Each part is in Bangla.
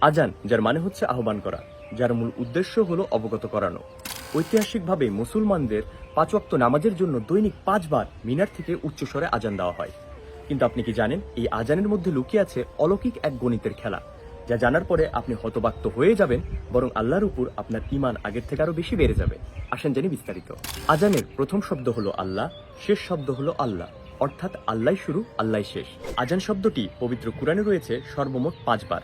আজান, যার মানে হচ্ছে আহ্বান করা, যার মূল উদ্দেশ্য হলো অবগত করানো। ঐতিহাসিকভাবে মুসলমানদের 5 ওয়াক্ত নামাজের জন্য দৈনিক 5 বার মিনার থেকে উচ্চস্বরে আজান দেওয়া হয়। কিন্তু আপনি কি জানেন, এই আজানের মধ্যে লুকিয়ে আছে অলৌকিক এক গণিতের খেলা, যা জানার পরে আপনি হতবাক তো হয়ে যাবেন, বরং আল্লাহর উপর আপনার ঈমান আগের থেকে আরো বেশি বেড়ে যাবে। আসেন জানি বিস্তারিত। আজানের প্রথম শব্দ হলো আল্লাহ, শেষ শব্দ হলো আল্লাহ, অর্থাৎ আল্লাহ শুরু আল্লাহ শেষ। আজান শব্দটি পবিত্র কুরআনে রয়েছে সর্বমোট 5 বার।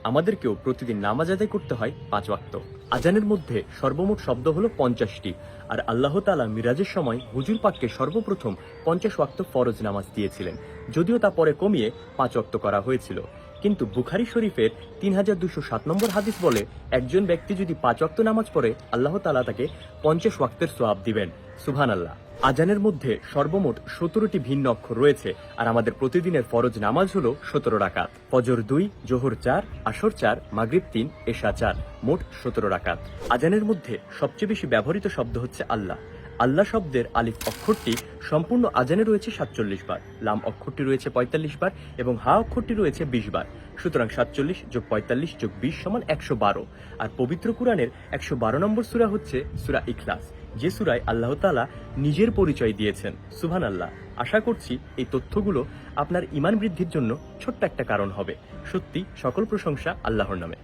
আমাদেরকেও প্রতিদিন নামাজ আদায় করতে হয় 5 ওয়াক্ত। আজানের মধ্যে সর্বমোট শব্দ হলো 50টি, আর আল্লাহ তাআলা মিরাজের সময় হুজুর পাককে সর্বপ্রথম 50 ওয়াক্ত ফরজ নামাজ দিয়েছিলেন, যদিও তা পরে কমিয়ে 5 ওয়াক্ত করা হয়েছিল। কিন্তু বুখারী শরীফের 3207 নম্বর হাদিস বলে, একজন ব্যক্তি যদি 5 ওয়াক্ত নামাজ পড়ে, আল্লাহ তাআলা তাকে 50 ওয়াক্তের সওয়াব দিবেন। সুবহানাল্লাহ। আজানের মধ্যে সর্বমোট 17টি ভিন্ন অক্ষর রয়েছে, আর আমাদের প্রতিদিনের ফরজ নামাজ হলো 17 রাকাত। ফজর 2, জোহর 4, আসর 4, মাগরিব 3, এশা 4, মোট 17 রাকাত। আজানের মধ্যে সবচেয়ে বেশি ব্যবহৃত শব্দ হচ্ছে আল্লাহ। আল্লাহ শব্দের আলিফ অক্ষরটি সম্পূর্ণ আজানে রয়েছে 47 বার, লাম অক্ষরটি রয়েছে 45 বার এবং হা অক্ষরটি রয়েছে 20 বার। সুতরাং 47 যোগ 45 যোগ 20 সমান 112। আর পবিত্র কুরআনের 112 নম্বর সূরা হচ্ছে সূরা ইখলাস, যে সূরায় আল্লাহ তাআলা নিজের পরিচয় দিয়েছেন। সুবহানাল্লাহ। আশা করছি এই তথ্যগুলো আপনার ঈমান বৃদ্ধির জন্য ছোট্ট একটা কারণ হবে। সত্যি সকল প্রশংসা আল্লাহর নামে।